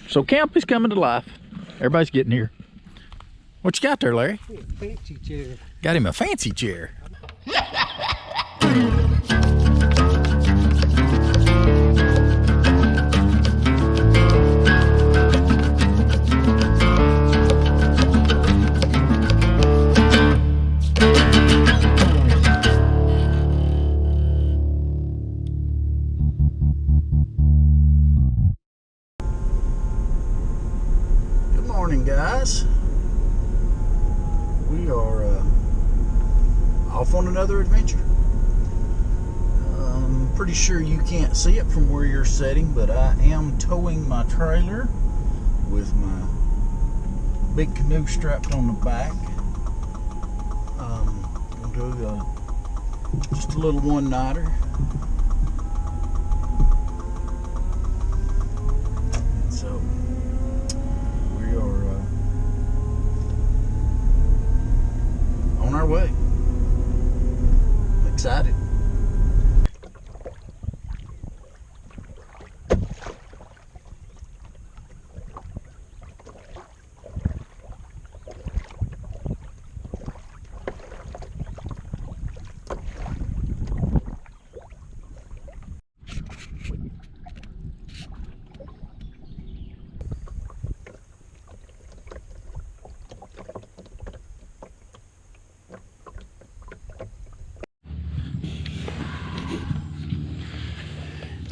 So camp is coming to life. Everybody's getting here. What you got there, Larry? Fancy chair. Got him a fancy chair. Good morning, guys. We are off on another adventure. I'm pretty sure you can't see it from where you're sitting, but I am towing my trailer with my big canoe strapped on the back. We'll do just a little one-nighter. So we are on our way. I'm excited.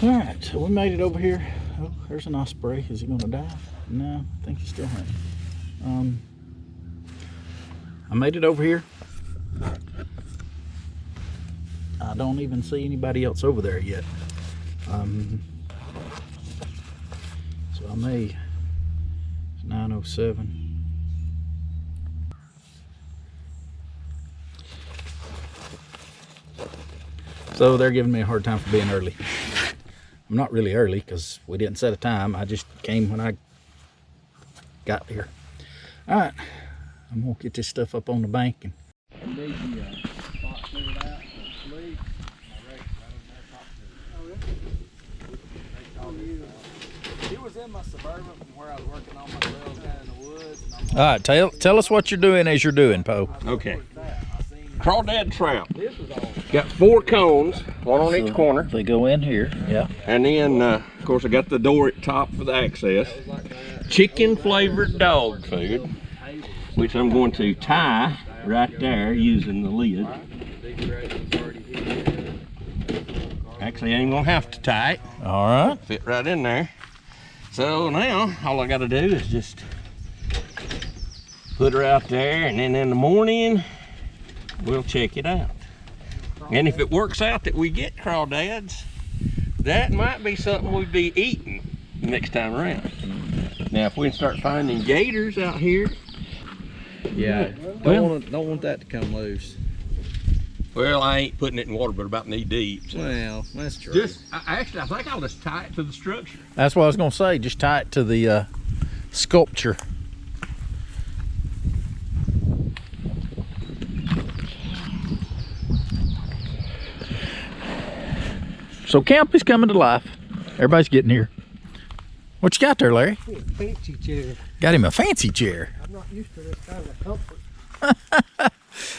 All right, so we made it over here. Oh, there's an osprey. Is he gonna die? No, I think he's still hunting. I made it over here. I don't even see anybody else over there yet. So I may, it's 9:07. So they're giving me a hard time for being early. I'm not really early because we didn't set a time. I just came when I got here. All right, I'm gonna get this stuff up on the bank. And He was in my Suburban from where I was working on my trails down in the woods. And all right, tell us what you're doing as you're doing, Poe. Okay. Crawdad trout. Got 4 cones, one on each corner. They go in here, yeah. And then, of course, I got the door at the top for the access. Chicken flavored dog food, which I'm going to tie right there using the lid. Actually, I ain't gonna have to tie it. All right. Fit right in there. So now, all I gotta do is just put her out there, and then in the morning, we'll check it out. And if it works out that we get crawdads, that might be something we'd be eating next time around. Now, if we can start finding gators out here. yeah, don't want that to come loose. Well, I ain't putting it in water but about knee deep. So. Well, that's true. Actually, I think I'll just tie it to the structure. That's what I was gonna say. Just tie it to the sculpture. So camp is coming to life. Everybody's getting here. What you got there, Larry? Fancy chair. Got him a fancy chair. I'm not used to this kind of comfort.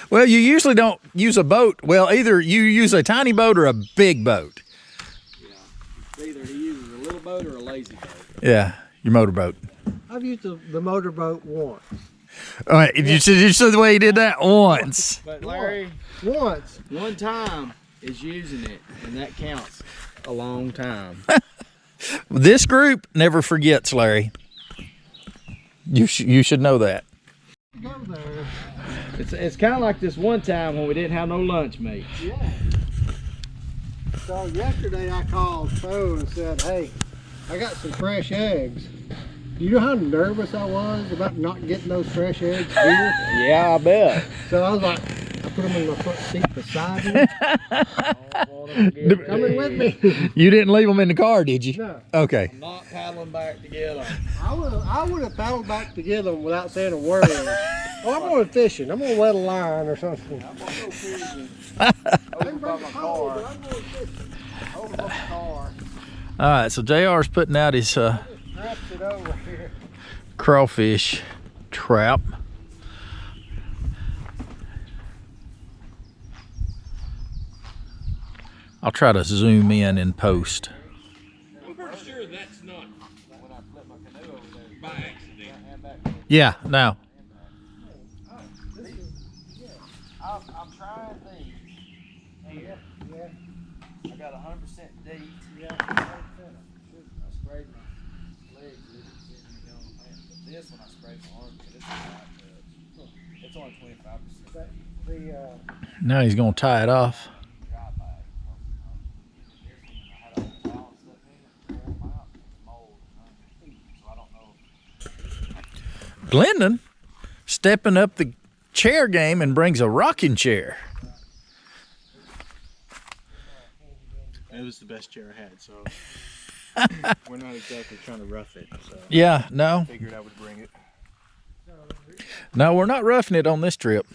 Well, you usually don't use a boat. Well, either you use a tiny boat or a big boat. Yeah, either he uses a little boat or a lazy boat. Yeah, your motorboat. I've used the motorboat once. All right, you said the way he did that once. But Larry, Once. one time is using it, and that counts a long time. This group never forgets, Larry. You should know that. Go there. It's kind of like this one time when we didn't have no lunch meat. Yeah. So yesterday I called Poe and said, hey, I got some fresh eggs. You know how nervous I was about not getting those fresh eggs here? Yeah, I bet. So I was like, I put them in my front seat beside me. Coming with me. You didn't leave them in the car, did you? No. Okay. I'm not paddling back to get them. I would have paddled back to get them without saying a word. Oh, I'm going fishing. I'm going to wet a line or something. I'm going to go fishing. Over by my car. Over by my car. All right, so JR's putting out his I drifted over here. crawfish trap. I'll try to zoom in post. I'm pretty sure that's not by accident. Yeah, no. I'm trying these. Here. Yeah. I got 100% D. Yeah. I sprayed my legs with it, sitting in the yellow pants. But this one I sprayed my arms with. It's a light touch. It's only 25%. Now he's gonna tie it off. Dry bag. This one, I had all the towel and stuff in it, tore them out, mold, so I don't know. Glendon stepping up the chair game and brings a rocking chair. It was the best chair I had, so we're not exactly trying to rough it. So Yeah, no. figured I would bring it. No, we're not roughing it on this trip.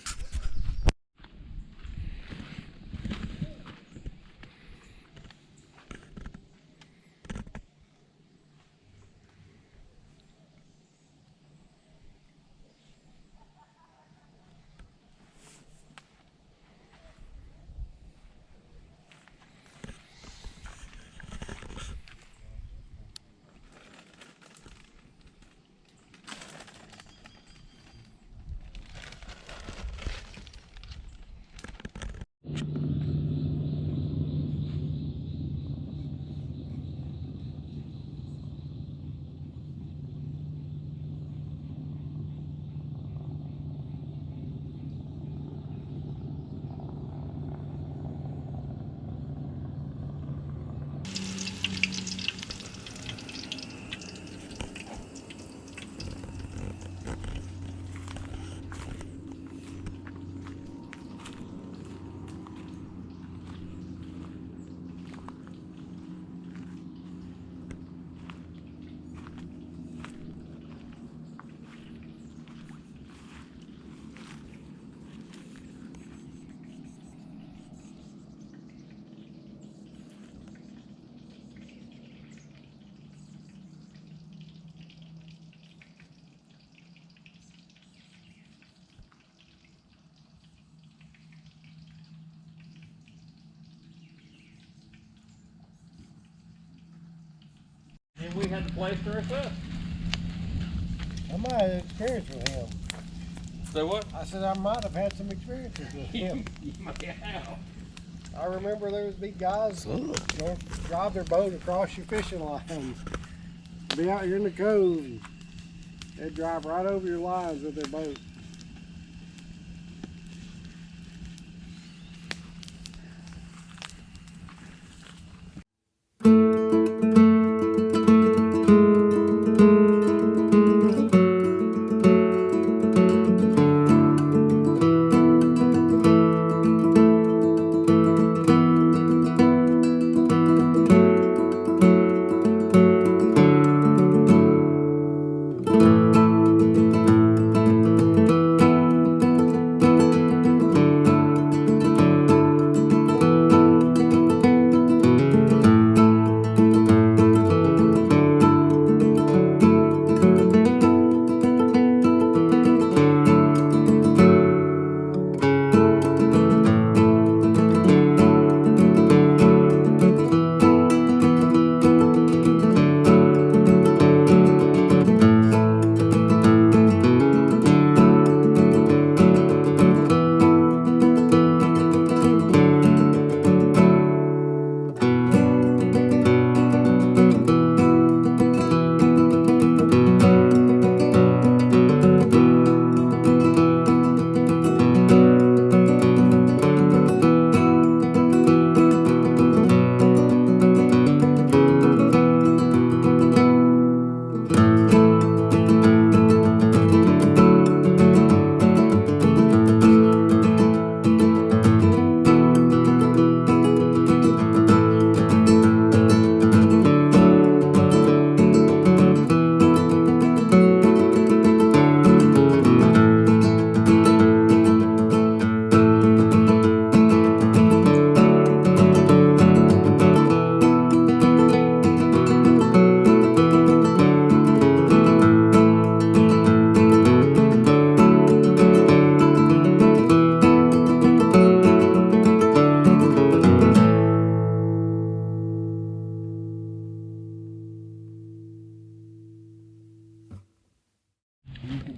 And we had the place to ourselves. I might have experience with him. So what? I said I might have had some experiences with him. You might have. I remember there would be guys going to drive their boat across your fishing lines. Be out here in the cove. And they'd drive right over your lines with their boat.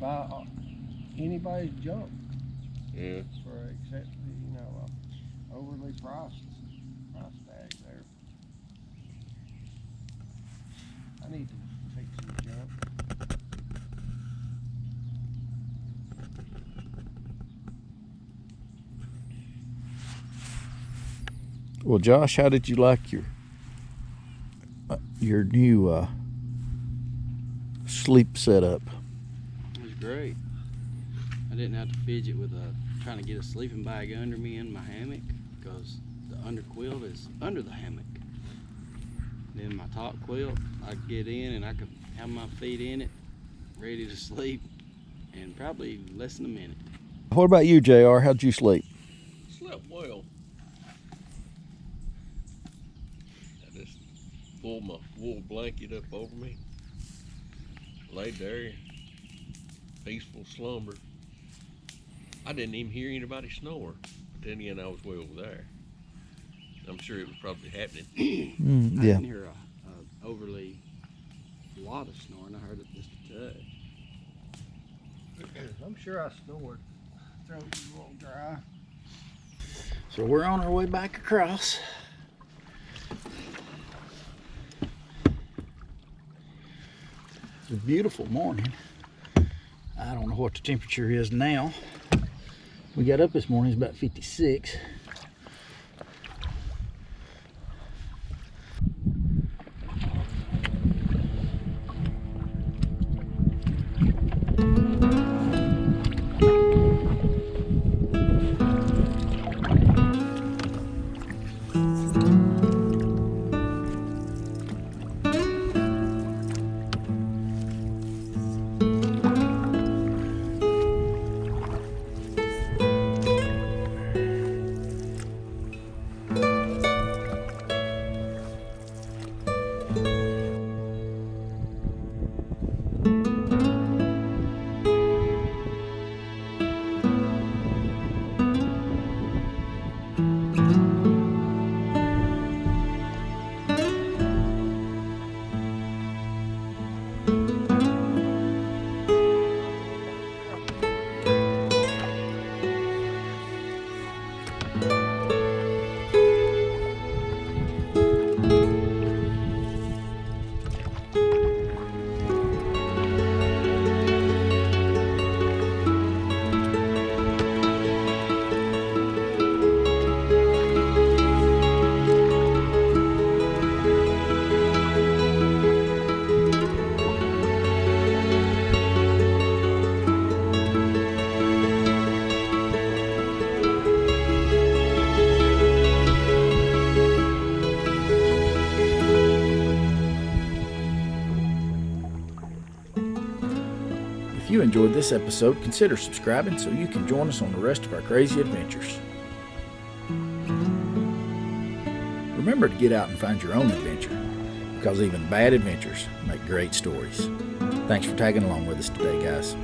buy anybody's junk Yeah. for except you know overly price tag there. I need to fix some junk. Well, Josh, how did you like your new sleep setup? It was great. I didn't have to fidget with trying to get a sleeping bag under me in my hammock because the under quilt is under the hammock. Then my top quilt, I could get in and I could have my feet in it, ready to sleep in probably less than a minute. What about you, JR? How'd you sleep? Slept well. I just pulled my wool blanket up over me, laid there, peaceful slumber. I didn't even hear anybody snore. But then again, I was way over there. I'm sure it was probably happening. I Yeah. didn't hear a overly lot of snoring. I heard it just a touch. I'm sure I snored. Throat was a little dry. So we're on our way back across. It's a beautiful morning. I don't know what the temperature is now. We got up this morning, it's about 56. If you enjoyed this episode, consider subscribing so you can join us on the rest of our crazy adventures. Remember to get out and find your own adventure, because even bad adventures make great stories. Thanks for tagging along with us today, guys.